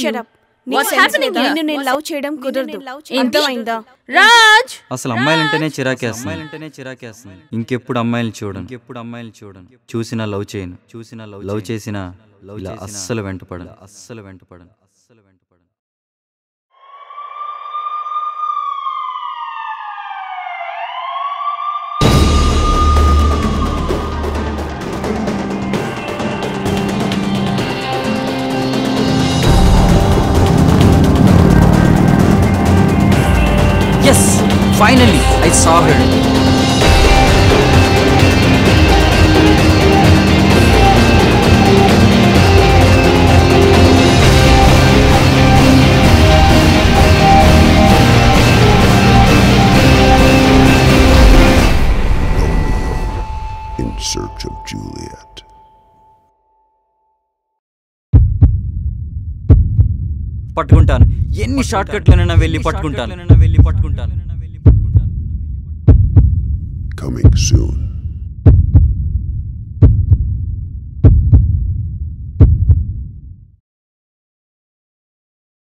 Shut up. What's happening here? నేను love చేయడం కుదరదు. అర్థమైందా? రాజ్, అసలు అమ్మాయిలంటేనే చిరాకేస్తుంది. ఇంకెప్పుడు అమ్మాయిలు చూడను. చూసినా లవ్ చేయను. లవ్ చేసినా ఇలా అస్సలు వెంటపడను. Yes, finally I saw her. In search of Juliet. పట్టుకుంటాను. ఎన్ని షార్ట్ కట్లనైనా వెళ్ళి పట్టుకుంటాను. Coming soon.